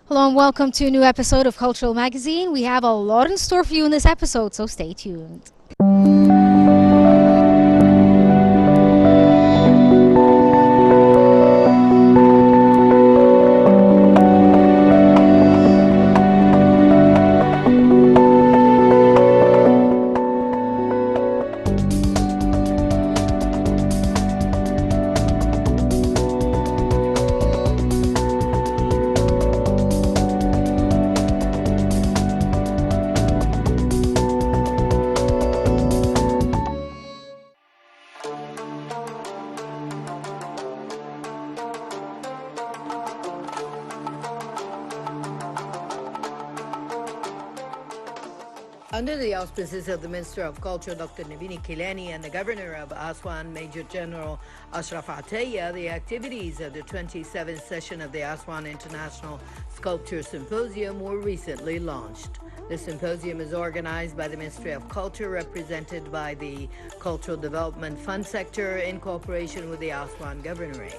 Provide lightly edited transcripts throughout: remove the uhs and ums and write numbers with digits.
Hello and welcome to a new episode of Cultural Magazine. We have a lot in store for you in this episode, so stay tuned. Under the auspices of the Minister of Culture, Dr. Navini Kileni, and the Governor of Aswan, Major General Ashraf Ataya, the activities of the 27th session of the Aswan International Sculpture Symposium were recently launched. The symposium is organized by the Ministry of Culture, represented by the Cultural Development Fund sector in cooperation with the Aswan Governorate.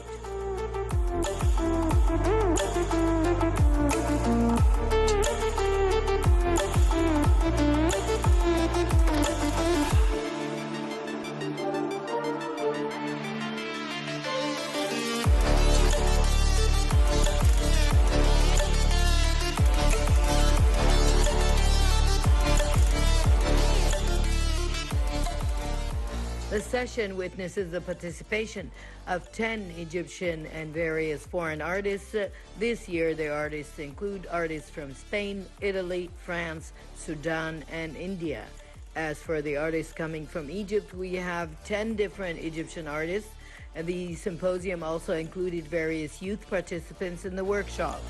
The session witnesses the participation of 10 Egyptian and various foreign artists. This year, the artists include artists from Spain, Italy, France, Sudan, and India. As for the artists coming from Egypt, we have 10 different Egyptian artists. And the symposium also included various youth participants in the workshop.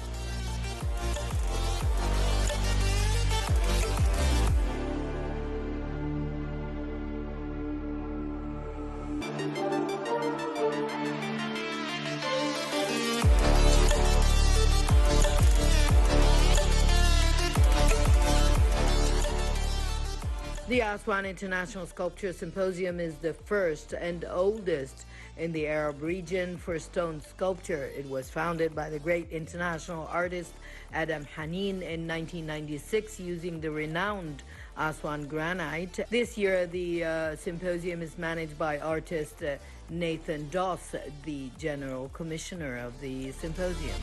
The Aswan International Sculpture Symposium is the first and oldest in the Arab region for stone sculpture. It was founded by the great international artist Adam Hanin in 1996 using the renowned Aswan granite. This year, the symposium is managed by artist Nathan Doss, the General Commissioner of the symposium.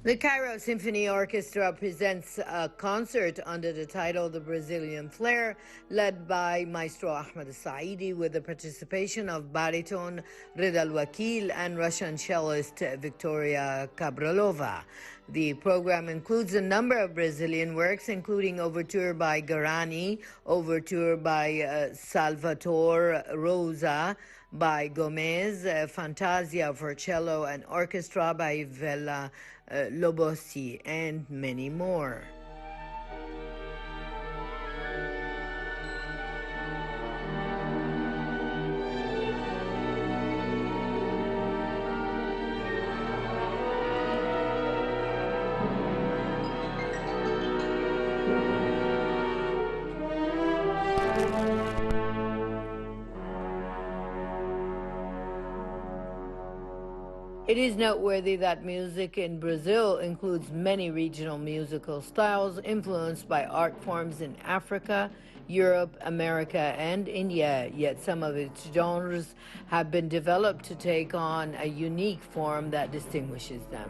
The Cairo Symphony Orchestra presents a concert under the title The Brazilian Flair, led by Maestro Ahmed Saidi, with the participation of baritone Rida Al-Wakil and Russian cellist Victoria Kabralova. The program includes a number of Brazilian works, including Overture by Guarani, Overture by Salvatore Rosa, by Gomez, Fantasia for cello and orchestra by Vella Lobossi, and many more. It is noteworthy that music in Brazil includes many regional musical styles influenced by art forms in Africa, Europe, America, and India, yet some of its genres have been developed to take on a unique form that distinguishes them.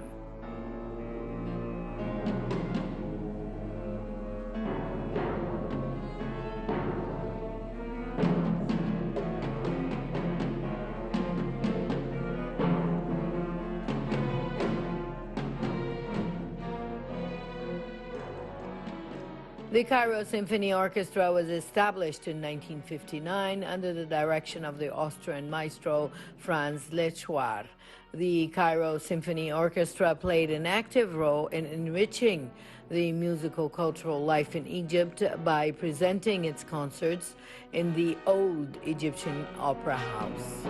The Cairo Symphony Orchestra was established in 1959 under the direction of the Austrian maestro Franz Lechwar. The Cairo Symphony Orchestra played an active role in enriching the musical cultural life in Egypt by presenting its concerts in the old Egyptian Opera House.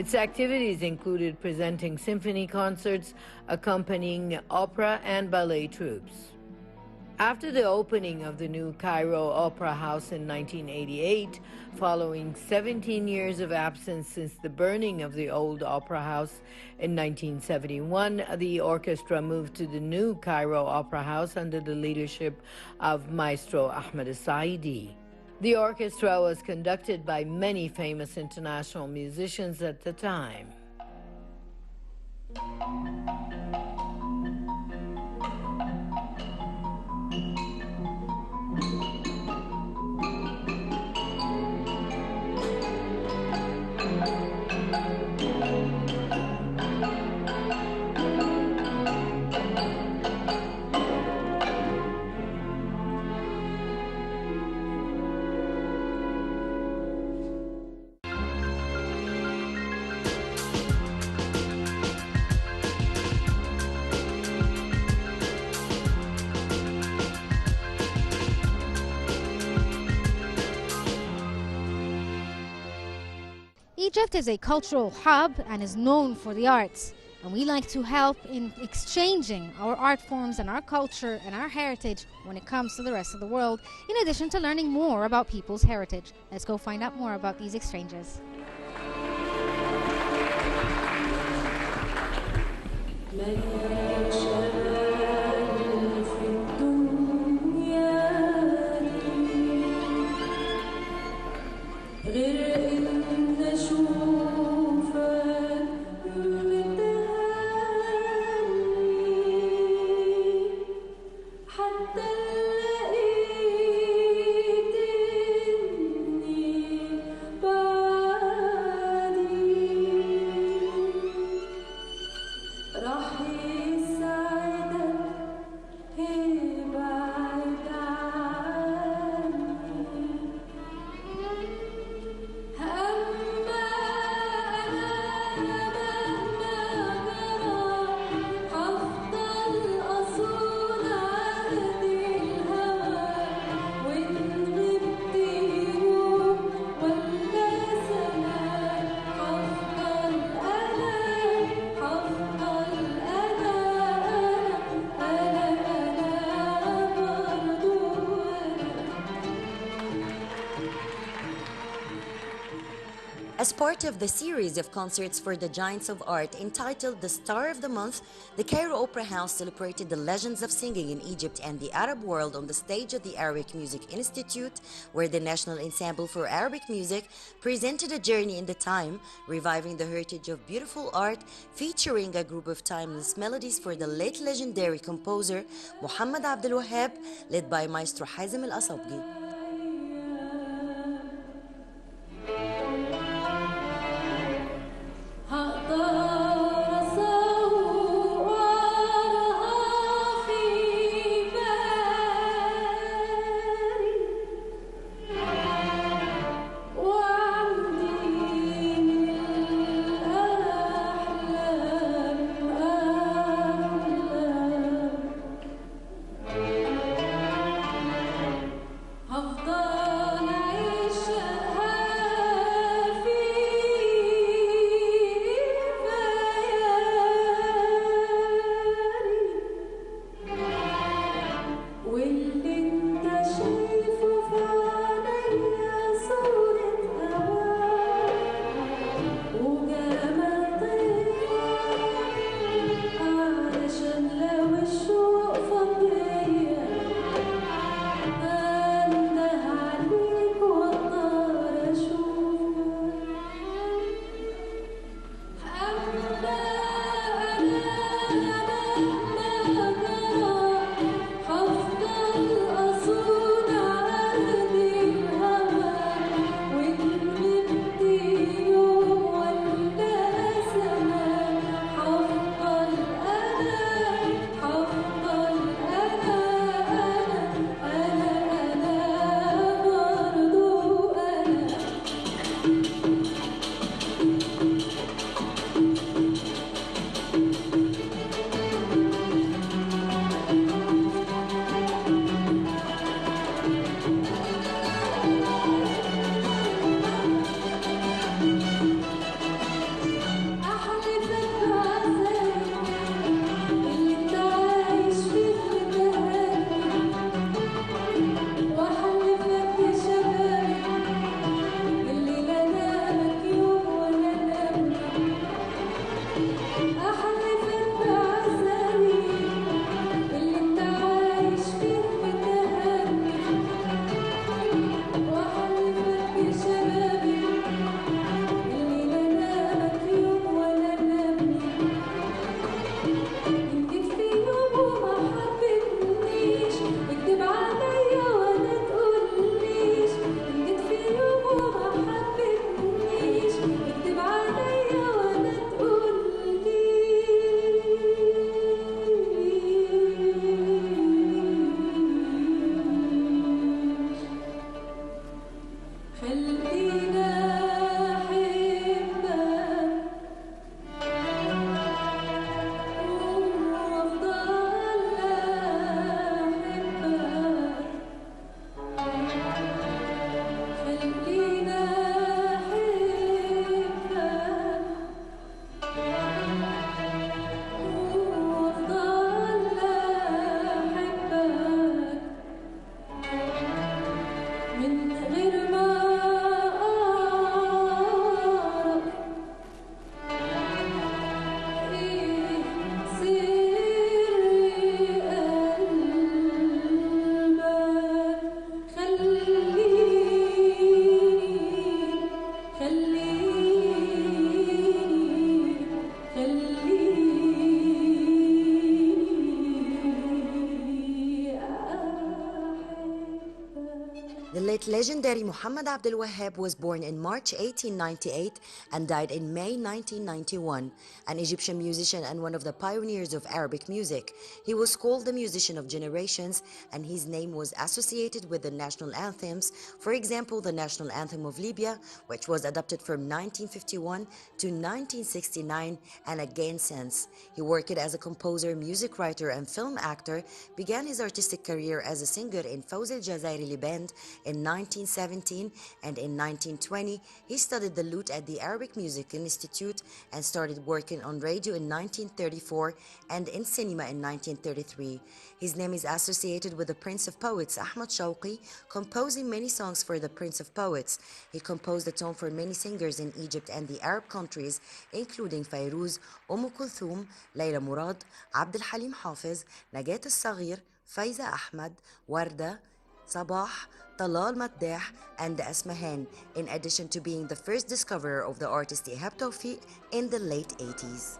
Its activities included presenting symphony concerts, accompanying opera and ballet troupes. After the opening of the new Cairo Opera House in 1988, following 17 years of absence since the burning of the old Opera House in 1971, the orchestra moved to the new Cairo Opera House under the leadership of Maestro Ahmed Saidi. The orchestra was conducted by many famous international musicians at the time. Egypt is a cultural hub and is known for the arts, and we like to help in exchanging our art forms and our culture and our heritage when it comes to the rest of the world, in addition to learning more about people's heritage. Let's go find out more about these exchanges. As part of the series of concerts for the Giants of Art entitled The Star of the Month, the Cairo Opera House celebrated the legends of singing in Egypt and the Arab world on the stage of the Arabic Music Institute, where the National Ensemble for Arabic Music presented a journey in the time, reviving the heritage of beautiful art, featuring a group of timeless melodies for the late legendary composer Muhammad Abdul Wahab, led by Maestro Hazem Al-Asabgi. The late legendary Muhammad Abdul Wahab was born in March 1898 and died in May 1991, an Egyptian musician and one of the pioneers of Arabic music. He was called the musician of generations, and his name was associated with the national anthems, for example, the national anthem of Libya, which was adopted from 1951 to 1969 and again since. He worked as a composer, music writer, and film actor, began his artistic career as a singer in Fawz al-Jazairi Band in 1917, and in 1920 he studied the lute at the Arabic Music Institute and started working on radio in 1934 and in cinema in 1933. His name is associated with the Prince of Poets, Ahmad Shawqi, composing many songs for the Prince of Poets. He composed the tone for many singers in Egypt and the Arab countries, including Fairuz, Kulthum, Layla Murad, Abd al-Halim Hafiz, Najat al-Saghir, Faiza Ahmad, Warda, Sabah, Talal Maddah, and Asmahan, in addition to being the first discoverer of the artist Ihab Tawfiq in the late 80s.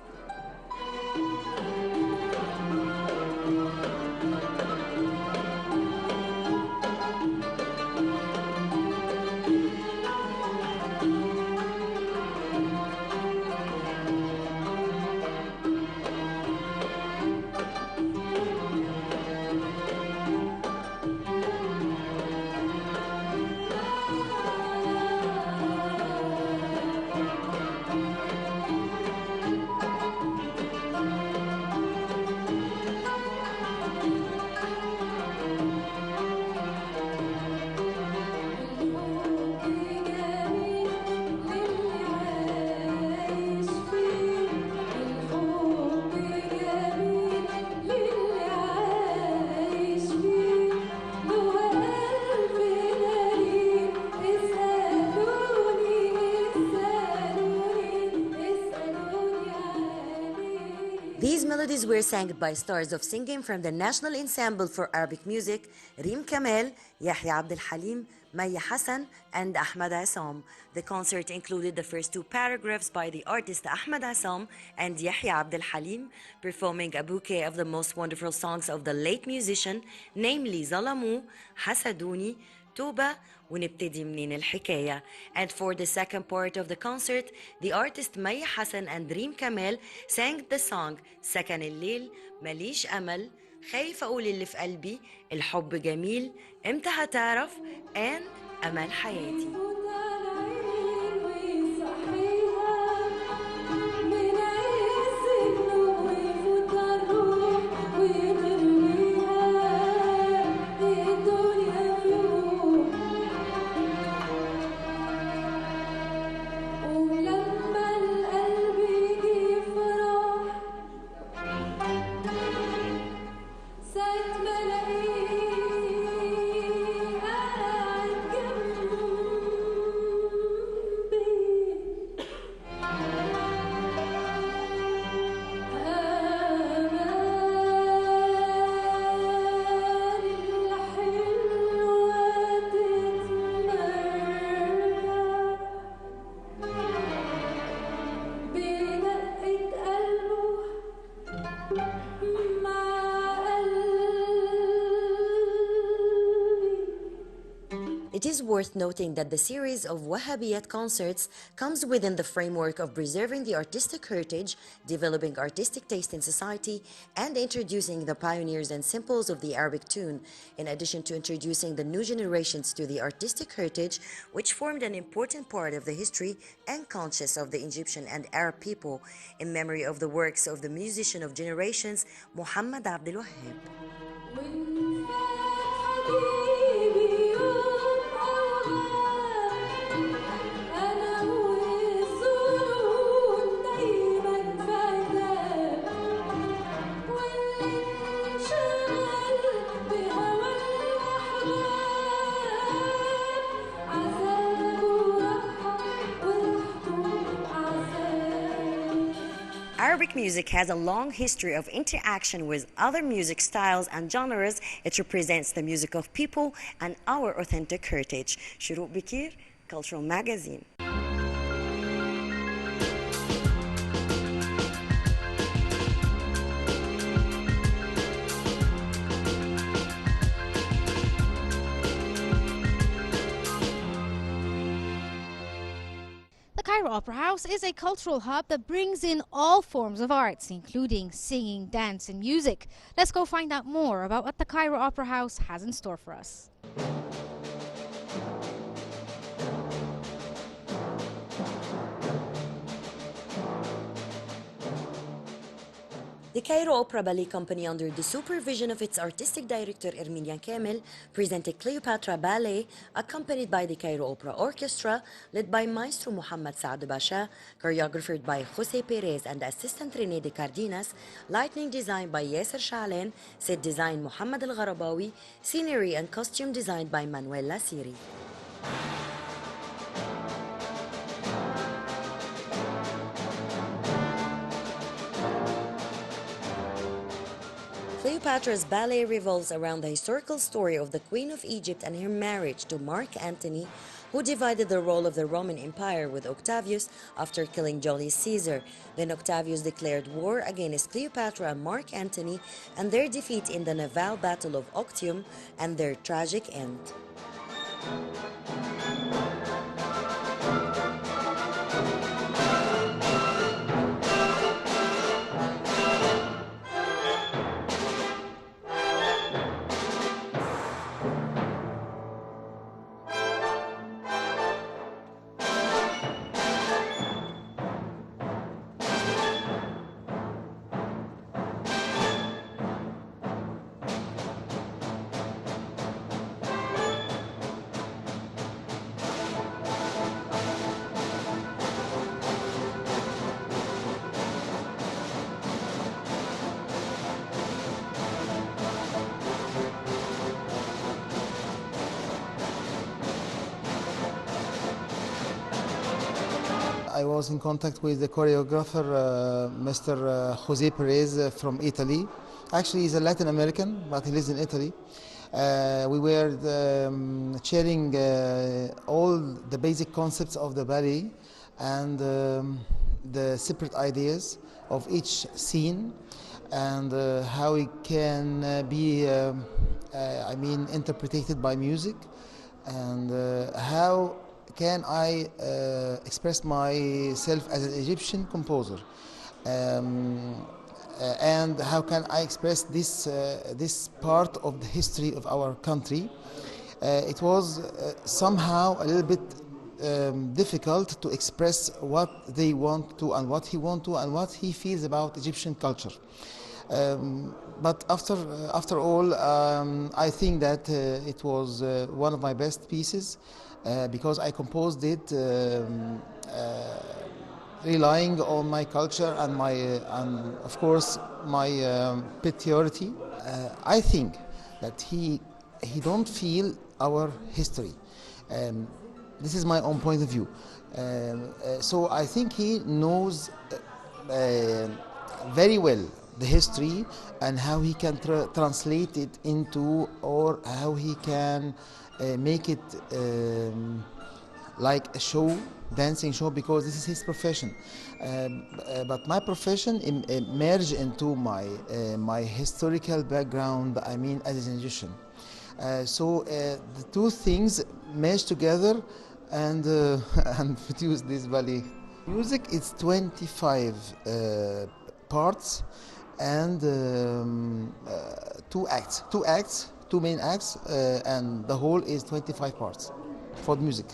These melodies were sang by stars of singing from the National Ensemble for Arabic Music, Reem Kamal, Yahya Abd al-Halim, Maya Hassan, and Ahmad Assam. The concert included the first two paragraphs by the artist Ahmad Assam and Yahya Abd al-Halim, performing a bouquet of the most wonderful songs of the late musician, namely Zalamu, Hasaduni, Tuba, ونبتدي منين الحكاية. And for the second part of the concert, the artist Maya Hassan and Reem Kamal sang the song سكن الليل, ماليش أمل, خايف أقول اللي في قلبي, الحب جميل, امتى هتعرف, and أمل حياتي. It is worth noting that the series of Wahhabiyat concerts comes within the framework of preserving the artistic heritage, developing artistic taste in society, and introducing the pioneers and simples of the Arabic tune, in addition to introducing the new generations to the artistic heritage, which formed an important part of the history and conscience of the Egyptian and Arab people, in memory of the works of the musician of generations, Muhammad Abdul Wahab. Arabic music has a long history of interaction with other music styles and genres. It represents the music of people and our authentic heritage. Shuruq Bikir, Cultural Magazine. Opera House is a cultural hub that brings in all forms of arts, including singing, dance, and music. Let's go find out more about what the Cairo Opera House has in store for us. The Cairo Opera Ballet Company, under the supervision of its artistic director Erminian Kamel, presented Cleopatra Ballet, accompanied by the Cairo Opera Orchestra, led by Maestro Muhammad Saad Basha, choreographed by Jose Perez and assistant René de Cardenas, lighting designed by Yasser Shalen, set design Muhammad Al Gharabawi, scenery and costume designed by Manuel Lasiri. Cleopatra's ballet revolves around the historical story of the Queen of Egypt and her marriage to Mark Antony, who divided the role of the Roman Empire with Octavius after killing Julius Caesar. Then Octavius declared war against Cleopatra and Mark Antony, and their defeat in the naval battle of Octium and their tragic end. I was in contact with the choreographer, Mr. Jose Perez from Italy. Actually, he's a Latin American, but he lives in Italy. We were sharing all the basic concepts of the ballet and the separate ideas of each scene and how it can be, interpreted by music, and how can I express myself as an Egyptian composer, and how can I express this part of the history of our country. It was somehow a little bit difficult to express what they want to and what he wants to and what he feels about Egyptian culture. But after all, I think that it was one of my best pieces. Because I composed it relying on my culture and and of course my patrioticity. I think that he don't feel our history. This is my own point of view. So I think he knows very well the history and how he can translate it into, or how he can make it like a show, dancing show, because this is his profession. But my profession merged into my historical background, I mean, as an Egyptian. So the two things merged together and and produced this ballet. Music is 25 parts and two acts, two main acts, and the whole is 25 parts for the music.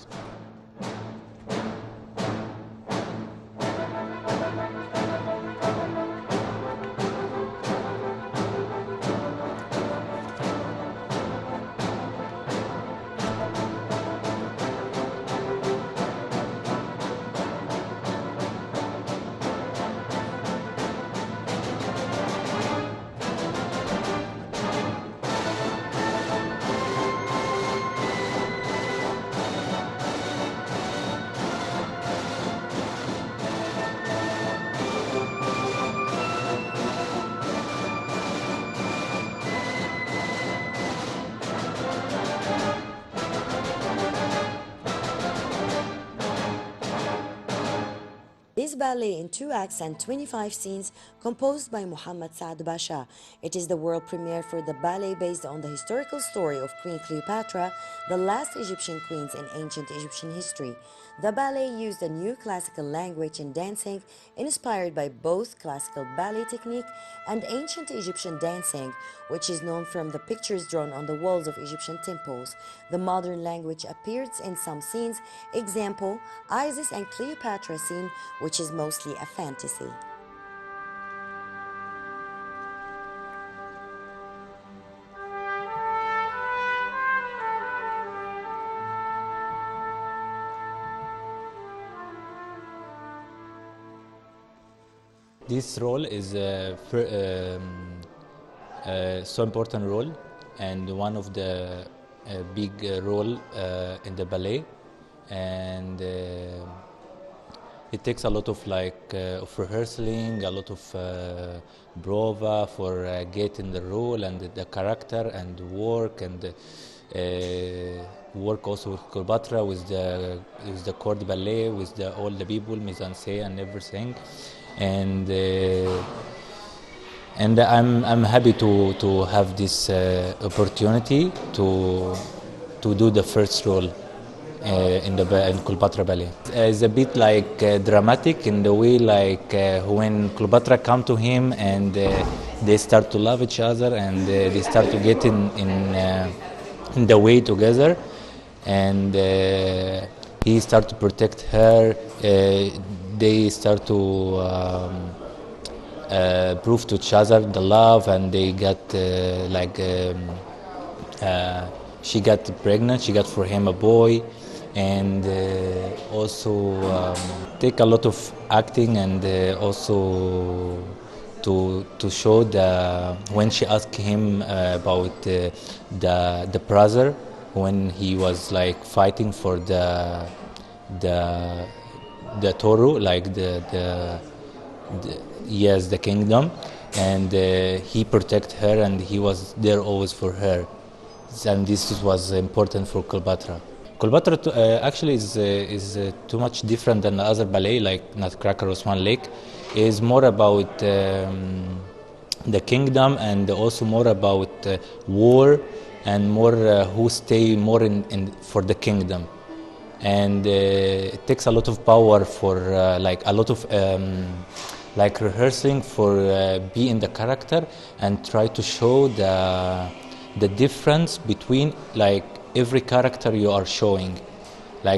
this ballet in 2 acts and 25 scenes, composed by Muhammad Saad Basha. It is the world premiere for the ballet based on the historical story of Queen Cleopatra, the last Egyptian queens in ancient Egyptian history. The ballet used a new classical language in dancing, inspired by both classical ballet technique and ancient Egyptian dancing, which is known from the pictures drawn on the walls of Egyptian temples. The modern language appears in some scenes, example, Isis and Cleopatra scene, which is mostly a fantasy. This role is so important role and one of the big role in the ballet, and it takes a lot of of rehearsing, a lot of prova for getting the role and the character and work, and work also with Cleopatra, with the court ballet, with all the people, mise en scène and everything, and I'm happy to have this opportunity to do the first role in Cleopatra ballet. It's a bit dramatic in the way when Cleopatra come to him and they start to love each other, and they start to get in the way together, and he start to protect her. They start to prove to each other the love, and they got she got pregnant, she got for him a boy, and also take a lot of acting, and also to show when she asked him about the brother, when he was fighting for the Toru, yes, the kingdom, and he protect her, and he was there always for her, and this was important for Cleopatra. Cleopatra actually is too much different than the other ballet, like Nutcracker or Swan Lake. Is more about the kingdom, and also more about war, and more who stay more in for the kingdom. And it takes a lot of power for a lot of rehearsing for being the character, and try to show the difference between every character you are showing.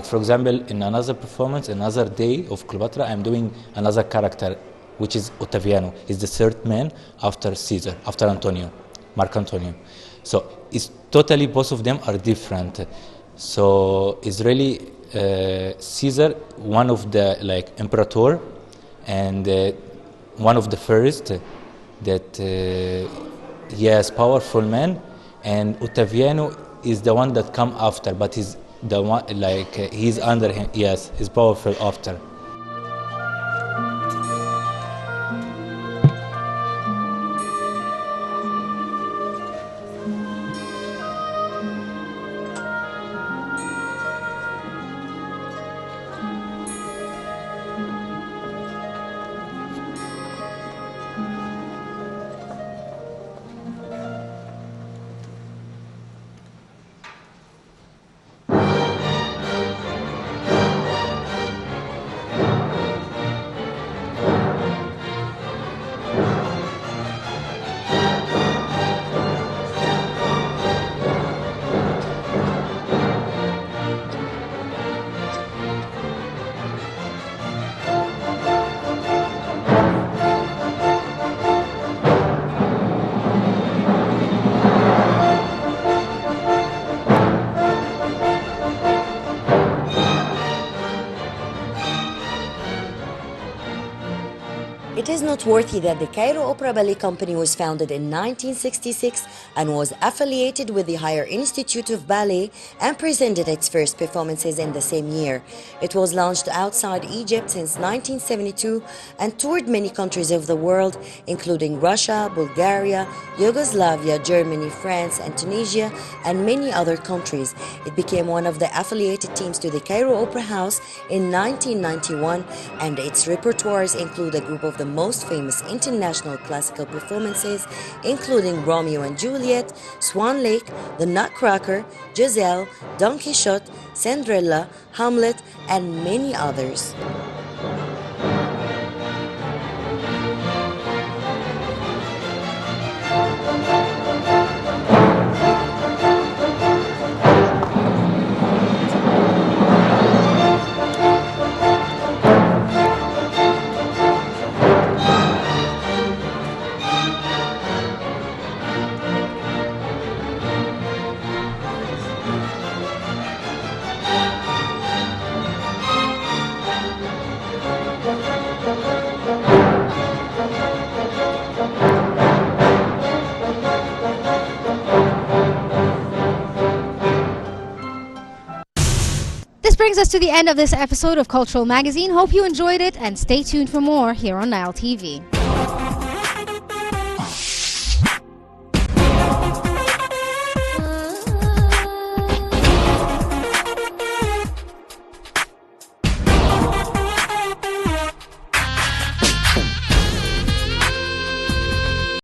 For example, in another performance, another day of Cleopatra, I'm doing another character, which is Ottaviano. He's the third man after Caesar, after Antonio, Mark Antonio. So it's totally, both of them are different. So it's really Caesar, one of the imperator, and one of the first that yes, powerful man, and Ottaviano is the one that come after, but he's the one he's under him. Yes, he's powerful after. is noteworthy that the Cairo Opera Ballet Company was founded in 1966 and was affiliated with the Higher Institute of Ballet and presented its first performances in the same year. It was launched outside Egypt since 1972 and toured many countries of the world, including Russia, Bulgaria, Yugoslavia, Germany, France, and Tunisia, and many other countries. It became one of the affiliated teams to the Cairo Opera House in 1991, and its repertoires include a group of the most famous international classical performances, including Romeo and Juliet, Swan Lake, The Nutcracker, Giselle, Don Quixote, Cinderella, Hamlet, and many others. This brings us to the end of this episode of Cultural Magazine. Hope you enjoyed it and stay tuned for more here on Nile TV.